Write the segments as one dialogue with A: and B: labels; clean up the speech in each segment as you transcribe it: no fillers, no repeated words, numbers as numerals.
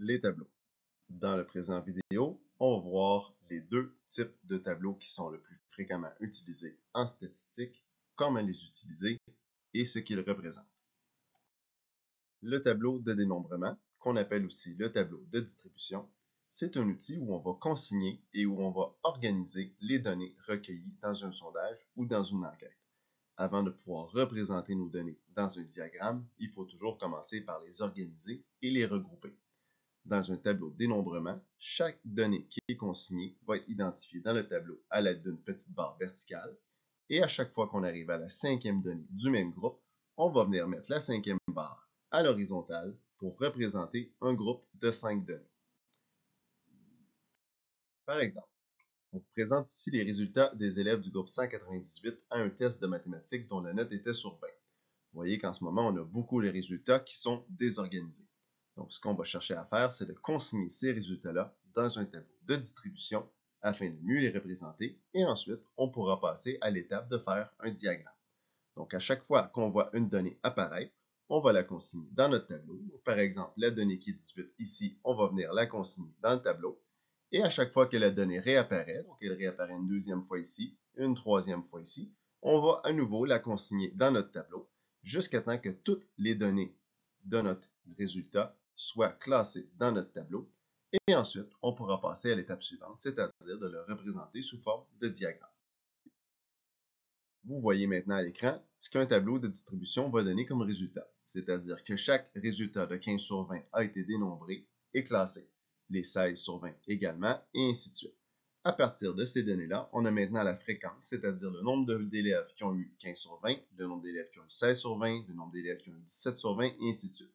A: Les tableaux. Dans le présent vidéo, on va voir les deux types de tableaux qui sont le plus fréquemment utilisés en statistique, comment les utiliser et ce qu'ils représentent. Le tableau de dénombrement, qu'on appelle aussi le tableau de distribution, c'est un outil où on va consigner et où on va organiser les données recueillies dans un sondage ou dans une enquête. Avant de pouvoir représenter nos données dans un diagramme, il faut toujours commencer par les organiser et les regrouper. Dans un tableau de dénombrement, chaque donnée qui est consignée va être identifiée dans le tableau à l'aide d'une petite barre verticale. Et à chaque fois qu'on arrive à la cinquième donnée du même groupe, on va venir mettre la cinquième barre à l'horizontale pour représenter un groupe de 5 données. Par exemple, on vous présente ici les résultats des élèves du groupe 198 à un test de mathématiques dont la note était sur 20. Vous voyez qu'en ce moment, on a beaucoup les résultats qui sont désorganisés. Donc, ce qu'on va chercher à faire, c'est de consigner ces résultats-là dans un tableau de distribution afin de mieux les représenter et ensuite, on pourra passer à l'étape de faire un diagramme. Donc, à chaque fois qu'on voit une donnée apparaître, on va la consigner dans notre tableau. Donc, par exemple, la donnée qui est 18 ici, on va venir la consigner dans le tableau. Et à chaque fois que la donnée réapparaît, donc elle réapparaît une deuxième fois ici, une troisième fois ici, on va à nouveau la consigner dans notre tableau jusqu'à temps que toutes les données de notre résultat soient classées dans notre tableau. Et ensuite, on pourra passer à l'étape suivante, c'est-à-dire de le représenter sous forme de diagramme. Vous voyez maintenant à l'écran ce qu'un tableau de distribution va donner comme résultat, c'est-à-dire que chaque résultat de 15 sur 20 a été dénombré et classé, les 16 sur 20 également, et ainsi de suite. À partir de ces données-là, on a maintenant la fréquence, c'est-à-dire le nombre d'élèves qui ont eu 15 sur 20, le nombre d'élèves qui ont eu 16 sur 20, le nombre d'élèves qui ont eu 17 sur 20, et ainsi de suite.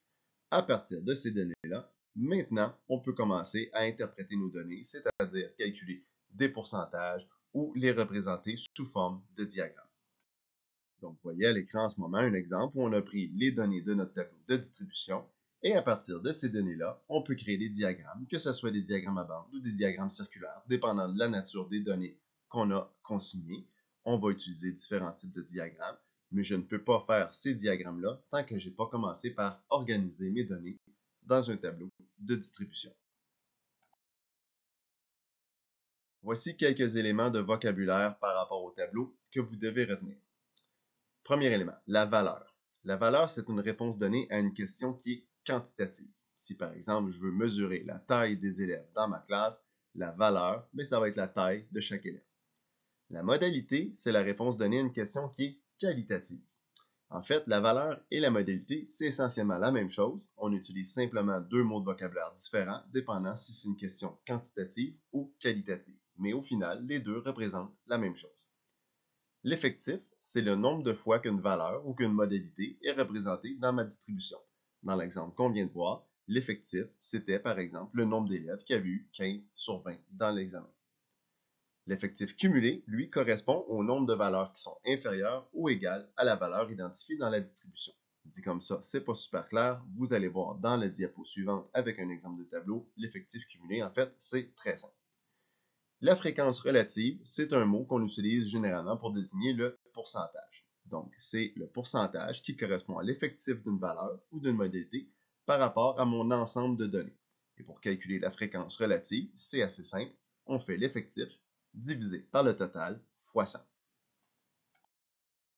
A: À partir de ces données-là, maintenant, on peut commencer à interpréter nos données, c'est-à-dire calculer des pourcentages ou les représenter sous forme de diagramme. Donc, vous voyez à l'écran en ce moment un exemple où on a pris les données de notre tableau de distribution et à partir de ces données-là, on peut créer des diagrammes, que ce soit des diagrammes à bande ou des diagrammes circulaires, dépendant de la nature des données qu'on a consignées. On va utiliser différents types de diagrammes, mais je ne peux pas faire ces diagrammes-là tant que je n'ai pas commencé par organiser mes données dans un tableau de distribution. Voici quelques éléments de vocabulaire par rapport au tableau que vous devez retenir. Premier élément, la valeur. La valeur, c'est une réponse donnée à une question qui est quantitative. Si par exemple, je veux mesurer la taille des élèves dans ma classe, la valeur, mais ça va être la taille de chaque élève. La modalité, c'est la réponse donnée à une question qui est qualitative. En fait, la valeur et la modalité, c'est essentiellement la même chose. On utilise simplement deux mots de vocabulaire différents, dépendant si c'est une question quantitative ou qualitative. Mais au final, les deux représentent la même chose. L'effectif, c'est le nombre de fois qu'une valeur ou qu'une modalité est représentée dans ma distribution. Dans l'exemple qu'on vient de voir, l'effectif, c'était par exemple le nombre d'élèves qui avaient eu 15 sur 20 dans l'examen. L'effectif cumulé, lui, correspond au nombre de valeurs qui sont inférieures ou égales à la valeur identifiée dans la distribution. Dit comme ça, c'est pas super clair. Vous allez voir dans la diapo suivante avec un exemple de tableau, l'effectif cumulé, en fait, c'est très simple. La fréquence relative, c'est un mot qu'on utilise généralement pour désigner le pourcentage. Donc, c'est le pourcentage qui correspond à l'effectif d'une valeur ou d'une modalité par rapport à mon ensemble de données. Et pour calculer la fréquence relative, c'est assez simple. On fait l'effectif divisé par le total fois 100.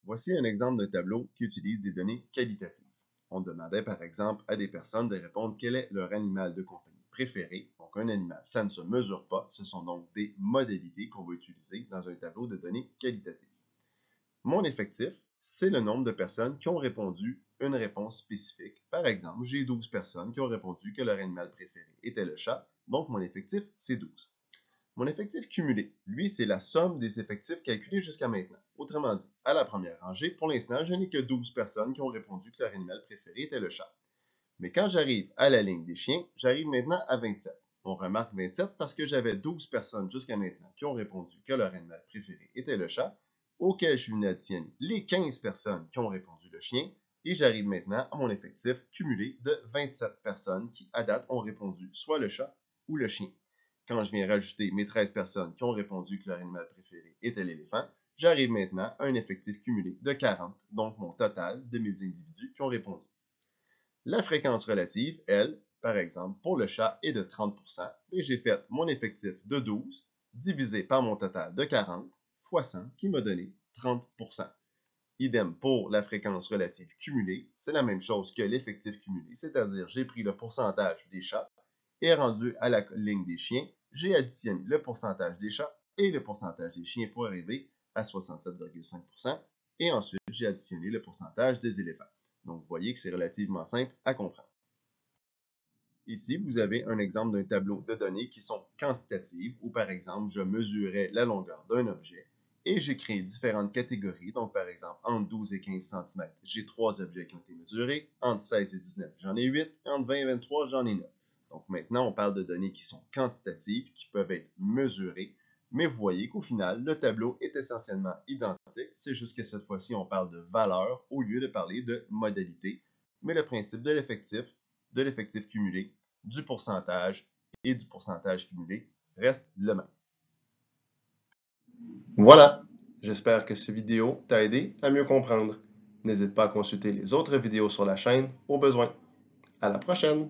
A: Voici un exemple de tableau qui utilise des données qualitatives. On demandait par exemple à des personnes de répondre quel est leur animal de compagnie préféré. Donc un animal, ça ne se mesure pas. Ce sont donc des modalités qu'on va utiliser dans un tableau de données qualitatives. Mon effectif, c'est le nombre de personnes qui ont répondu une réponse spécifique. Par exemple, j'ai 12 personnes qui ont répondu que leur animal préféré était le chat. Donc mon effectif, c'est 12. Mon effectif cumulé, lui, c'est la somme des effectifs calculés jusqu'à maintenant. Autrement dit, à la première rangée, pour l'instant, je n'ai que 12 personnes qui ont répondu que leur animal préféré était le chat. Mais quand j'arrive à la ligne des chiens, j'arrive maintenant à 27. On remarque 27 parce que j'avais 12 personnes jusqu'à maintenant qui ont répondu que leur animal préféré était le chat, auquel je suis venu additionner les 15 personnes qui ont répondu le chien, et j'arrive maintenant à mon effectif cumulé de 27 personnes qui, à date, ont répondu soit le chat ou le chien. Quand je viens rajouter mes 13 personnes qui ont répondu que leur animal préféré était l'éléphant, j'arrive maintenant à un effectif cumulé de 40, donc mon total de mes individus qui ont répondu. La fréquence relative, elle, par exemple, pour le chat est de 30%, et j'ai fait mon effectif de 12 divisé par mon total de 40 fois 100 qui m'a donné 30%. Idem pour la fréquence relative cumulée, c'est la même chose que l'effectif cumulé, c'est-à-dire j'ai pris le pourcentage des chats et rendu à la ligne des chiens, j'ai additionné le pourcentage des chats et le pourcentage des chiens pour arriver à 67,5%, et ensuite j'ai additionné le pourcentage des éléphants. Donc vous voyez que c'est relativement simple à comprendre. Ici, vous avez un exemple d'un tableau de données qui sont quantitatives, où par exemple, je mesurais la longueur d'un objet et j'ai créé différentes catégories. Donc, par exemple, entre 12 et 15 cm, j'ai 3 objets qui ont été mesurés. Entre 16 et 19, j'en ai 8. Et entre 20 et 23, j'en ai 9. Donc, maintenant, on parle de données qui sont quantitatives, qui peuvent être mesurées. Mais vous voyez qu'au final, le tableau est essentiellement identique. C'est juste que cette fois-ci, on parle de valeur au lieu de parler de modalité. Mais le principe de l'effectif cumulé, du pourcentage et du pourcentage cumulé reste le même. Voilà, j'espère que cette vidéo t'a aidé à mieux comprendre. N'hésite pas à consulter les autres vidéos sur la chaîne au besoin. À la prochaine!